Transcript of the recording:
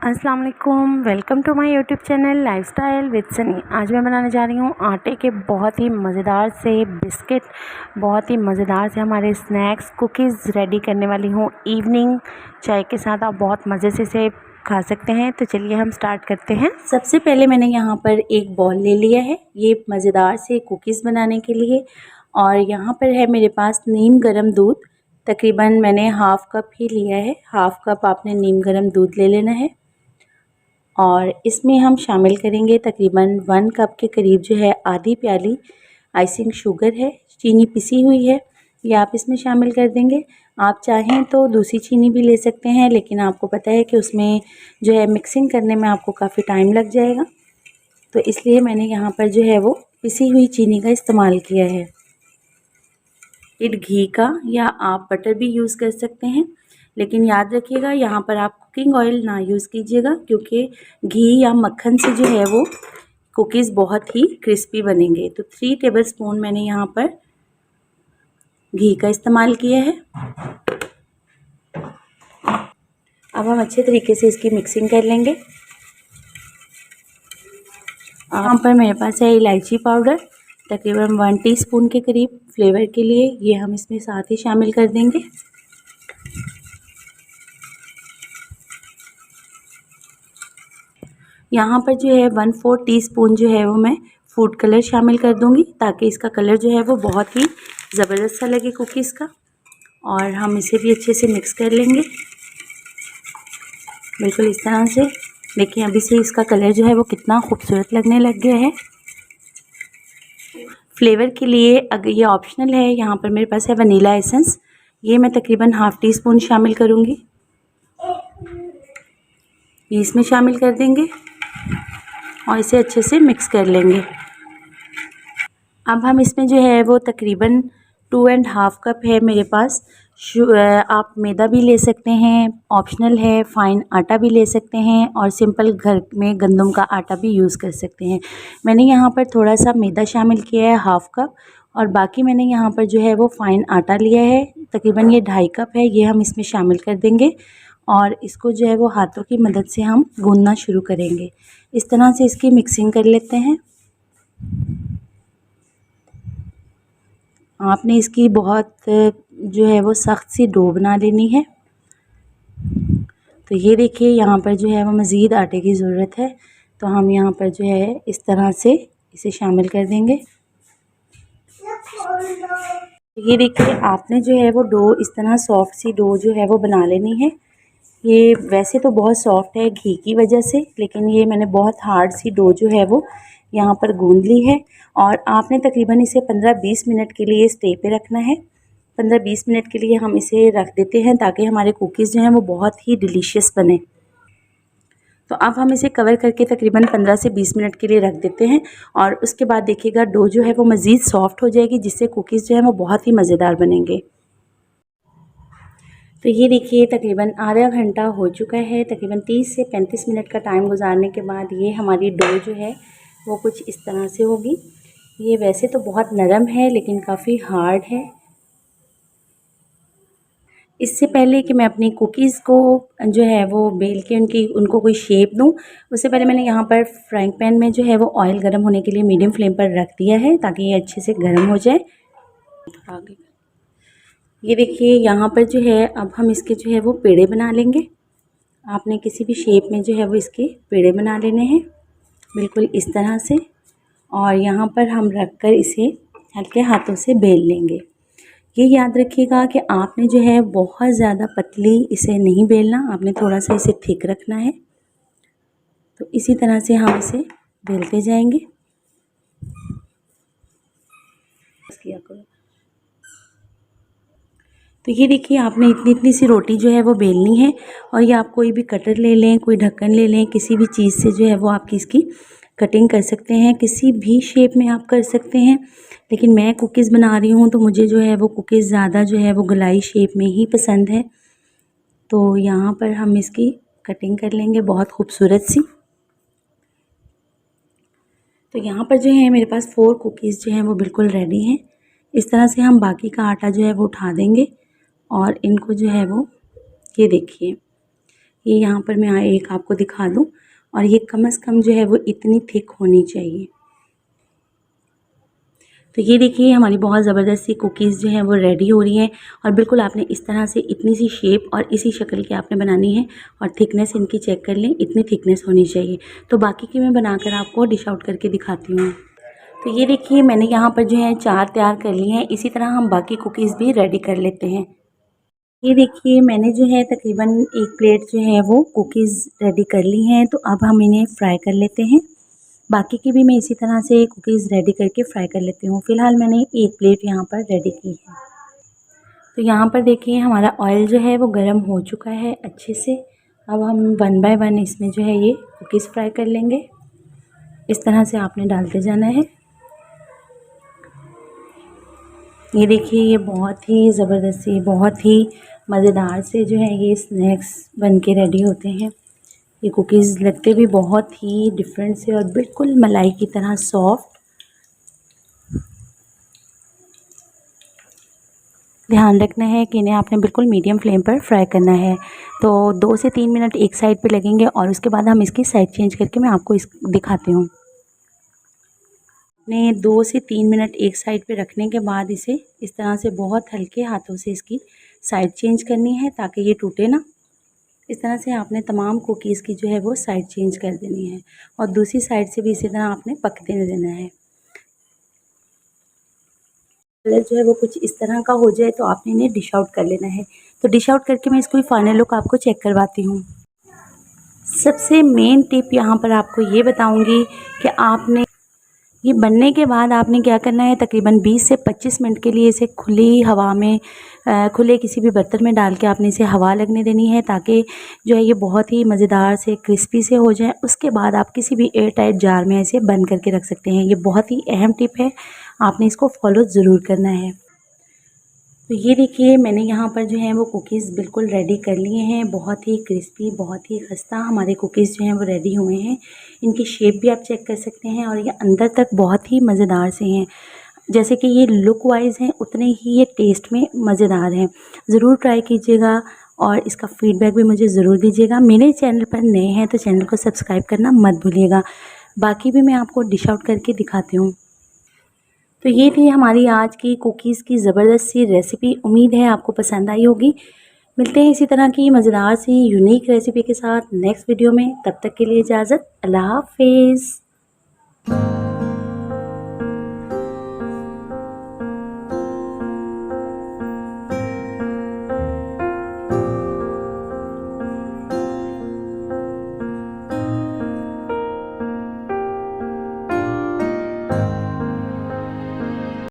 अस्सलाम वालेकुम, welcome to my YouTube channel lifestyle with Sunny. आज मैं बनाने जा रही हूँ आटे के बहुत ही मज़ेदार से बिस्किट, बहुत ही मज़ेदार से हमारे स्नैक्स कुकीज़ रेडी करने वाली हूँ। इवनिंग चाय के साथ आप बहुत मज़े से इसे खा सकते हैं। तो चलिए हम स्टार्ट करते हैं। सबसे पहले मैंने यहाँ पर एक बॉल ले लिया है ये मज़ेदार से कुकीज़ बनाने के लिए, और यहाँ पर है मेरे पास नीम गर्म दूध। तकरीबन मैंने हाफ़ कप ही लिया है, हाफ़ कप आपने नीम गर्म दूध ले लेना है। और इसमें हम शामिल करेंगे तकरीबन 1 कप के करीब जो है आधी प्याली आइसिंग शुगर है, चीनी पिसी हुई है, ये आप इसमें शामिल कर देंगे। आप चाहें तो दूसरी चीनी भी ले सकते हैं, लेकिन आपको पता है कि उसमें जो है मिक्सिंग करने में आपको काफ़ी टाइम लग जाएगा, तो इसलिए मैंने यहाँ पर जो है वो पिसी हुई चीनी का इस्तेमाल किया है। घी का या आप बटर भी यूज़ कर सकते हैं, लेकिन याद रखिएगा यहाँ पर आप कुकिंग ऑयल ना यूज़ कीजिएगा, क्योंकि घी या मक्खन से जो है वो कुकीज़ बहुत ही क्रिस्पी बनेंगे। तो 3 टेबलस्पून मैंने यहाँ पर घी का इस्तेमाल किया है। अब हम अच्छे तरीके से इसकी मिक्सिंग कर लेंगे। यहाँ पर मेरे पास है इलायची पाउडर, तकरीबन 1 टीस्पून के करीब फ्लेवर के लिए, ये हम इसमें साथ ही शामिल कर देंगे। यहाँ पर जो है 1/4 टीस्पून जो है वो मैं फूड कलर शामिल कर दूँगी, ताकि इसका कलर जो है वो बहुत ही ज़बरदस्त सा लगे कुकीज़ का। और हम इसे भी अच्छे से मिक्स कर लेंगे, बिल्कुल इस तरह से। देखिए अभी से इसका कलर जो है वो कितना खूबसूरत लगने लग गया है। फ्लेवर के लिए अगर ये ऑप्शनल है, यहाँ पर मेरे पास है वनीला एसेंस, ये मैं तकरीबन हाफ़ टीस्पून शामिल करूँगी, ये इसमें शामिल कर देंगे और इसे अच्छे से मिक्स कर लेंगे। अब हम इसमें जो है वो तकरीबन 2.5 कप है मेरे पास आप मैदा भी ले सकते हैं, ऑप्शनल है, फ़ाइन आटा भी ले सकते हैं, और सिंपल घर में गंदम का आटा भी यूज़ कर सकते हैं। मैंने यहाँ पर थोड़ा सा मैदा शामिल किया है, हाफ़ कप, और बाकी मैंने यहाँ पर जो है वो फ़ाइन आटा लिया है, तकरीबन ये 2.5 कप है, ये हम इसमें शामिल कर देंगे। और इसको जो है वो हाथों की मदद से हम गूँथना शुरू करेंगे। इस तरह से इसकी मिक्सिंग कर लेते हैं। आपने इसकी बहुत जो है वो सख्त सी डो बना लेनी है। तो ये देखिए यहाँ पर जो है वो मज़ीद आटे की ज़रूरत है, तो हम यहाँ पर जो है इस तरह से इसे शामिल कर देंगे। ये देखिए आपने जो है वो डो इस तरह सॉफ्ट सी डो जो है वो बना लेनी है। ये वैसे तो बहुत सॉफ्ट है घी की वजह से, लेकिन ये मैंने बहुत हार्ड सी डो जो है वो यहाँ पर गूंद ली है। और आपने तकरीबन इसे 15-20 मिनट के लिए स्टे पे रखना है। 15-20 मिनट के लिए हम इसे रख देते हैं, ताकि हमारे कुकीज़ जो हैं वो बहुत ही डिलीशियस बने। तो अब हम इसे कवर करके तकरीबन 15 से 20 मिनट के लिए रख देते हैं, और उसके बाद देखिएगा डो जो है वो मज़ीद सॉफ्ट हो जाएगी, जिससे कुकीज़ जो है वो बहुत ही मज़ेदार बनेंगे। तो ये देखिए तकरीबन आधा घंटा हो चुका है, तकरीबन 30 से 35 मिनट का टाइम गुजारने के बाद ये हमारी डो जो है वो कुछ इस तरह से होगी। ये वैसे तो बहुत नरम है, लेकिन काफ़ी हार्ड है। इससे पहले कि मैं अपनी कुकीज़ को जो है वो बेल के उनको कोई शेप दूँ, उससे पहले मैंने यहाँ पर फ्राइंग पैन में जो है वो ऑयल गर्म होने के लिए मीडियम फ्लेम पर रख दिया है, ताकि ये अच्छे से गर्म हो जाए। आगे ये देखिए यहाँ पर जो है अब हम इसके जो है वो पेड़े बना लेंगे। आपने किसी भी शेप में जो है वो इसके पेड़े बना लेने हैं, बिल्कुल इस तरह से, और यहाँ पर हम रख कर इसे हल्के हाथों से बेल लेंगे। ये याद रखिएगा कि आपने जो है बहुत ज़्यादा पतली इसे नहीं बेलना, आपने थोड़ा सा इसे थिक रखना है। तो इसी तरह से हम इसे बेलते जाएंगे। किया करो। तो ये देखिए आपने इतनी इतनी सी रोटी जो है वो बेलनी है, और ये आप कोई भी कटर ले लें, कोई ढक्कन ले लें, किसी भी चीज़ से जो है वो आपकी इसकी कटिंग कर सकते हैं, किसी भी शेप में आप कर सकते हैं। लेकिन मैं कुकीज़ बना रही हूँ, तो मुझे जो है वो कुकीज़ ज़्यादा जो है वो गोलाई शेप में ही पसंद है। तो यहाँ पर हम इसकी कटिंग कर लेंगे बहुत खूबसूरत सी। तो यहाँ पर जो है मेरे पास 4 कुकीज़ जो हैं वो बिल्कुल रेडी हैं। इस तरह से हम बाकी का आटा जो है वो उठा देंगे, और इनको जो है वो ये देखिए ये यहाँ पर मैं एक आपको दिखा दूँ, और ये कम से कम जो है वो इतनी थिक होनी चाहिए। तो ये देखिए हमारी बहुत ज़बरदस्त सी कुकीज़ जो हैं वो रेडी हो रही हैं, और बिल्कुल आपने इस तरह से इतनी सी शेप और इसी शक्ल की आपने बनानी है, और थिकनेस इनकी चेक कर लें, इतनी थिकनेस होनी चाहिए। तो बाकी की मैं बनाकर आपको डिश आउट करके दिखाती हूँ। तो ये देखिए मैंने यहाँ पर जो है 4 तैयार कर ली हैं। इसी तरह हम बाकी कुकीज़ भी रेडी कर लेते हैं। ये देखिए मैंने जो है तकरीबन 1 प्लेट जो है वो कुकीज़ रेडी कर ली हैं। तो अब हम इन्हें फ्राई कर लेते हैं। बाकी की भी मैं इसी तरह से कुकीज़ रेडी करके फ्राई कर लेती हूँ। फ़िलहाल मैंने 1 प्लेट यहाँ पर रेडी की है। तो यहाँ पर देखिए हमारा ऑयल जो है वो गर्म हो चुका है अच्छे से। अब हम 1 बाय 1 इसमें जो है ये कुकीज़ फ्राई कर लेंगे। इस तरह से आपने डालते जाना है। ये देखिए ये बहुत ही ज़बरदस्त बहुत ही मज़ेदार से जो है ये स्नैक्स बन के रेडी होते हैं। ये कुकीज़ लगते भी बहुत ही डिफरेंट से और बिल्कुल मलाई की तरह सॉफ्ट। ध्यान रखना है कि इन्हें आपने बिल्कुल मीडियम फ्लेम पर फ्राई करना है। तो 2 से 3 मिनट एक साइड पे लगेंगे, और उसके बाद हम इसकी साइड चेंज करके मैं आपको इस दिखाती हूँ। ने 2 से 3 मिनट एक साइड पे रखने के बाद इसे इस तरह से बहुत हल्के हाथों से इसकी साइड चेंज करनी है, ताकि ये टूटे ना। इस तरह से आपने तमाम कुकीज़ की जो है वो साइड चेंज कर देनी है, और दूसरी साइड से भी इसी तरह आपने पकने देना है। कलर जो है वो कुछ इस तरह का हो जाए तो आपने इन्हें डिश आउट कर लेना है। तो डिश आउट करके मैं इसको फाइनल लुक आपको चेक करवाती हूँ। सबसे मेन टिप यहाँ पर आपको ये बताऊँगी कि आपने ये बनने के बाद आपने क्या करना है, तकरीबन 20 से 25 मिनट के लिए इसे खुली हवा में खुले किसी भी बर्तन में डाल के आपने इसे हवा लगने देनी है, ताकि जो है ये बहुत ही मज़ेदार से क्रिस्पी से हो जाए। उसके बाद आप किसी भी एयर टाइट जार में इसे बंद करके रख सकते हैं। ये बहुत ही अहम टिप है, आपने इसको फॉलो ज़रूर करना है। तो ये देखिए मैंने यहाँ पर जो है वो कुकीज़ बिल्कुल रेडी कर लिए हैं। बहुत ही क्रिस्पी, बहुत ही खस्ता हमारे कुकीज़ जो हैं वो रेडी हुए हैं। इनकी शेप भी आप चेक कर सकते हैं, और ये अंदर तक बहुत ही मज़ेदार से हैं। जैसे कि ये लुक वाइज हैं, उतने ही ये टेस्ट में मज़ेदार हैं। ज़रूर ट्राई कीजिएगा, और इसका फ़ीडबैक भी मुझे ज़रूर दीजिएगा। मेरे चैनल पर नए हैं तो चैनल को सब्सक्राइब करना मत भूलिएगा। बाकी भी मैं आपको डिश आउट करके दिखाती हूँ। तो ये थी हमारी आज की कुकीज़ की ज़बरदस्त सी रेसिपी। उम्मीद है आपको पसंद आई होगी। मिलते हैं इसी तरह की मज़ेदार सी यूनिक रेसिपी के साथ नेक्स्ट वीडियो में। तब तक के लिए इजाज़त। अल्लाह हाफ़िज़।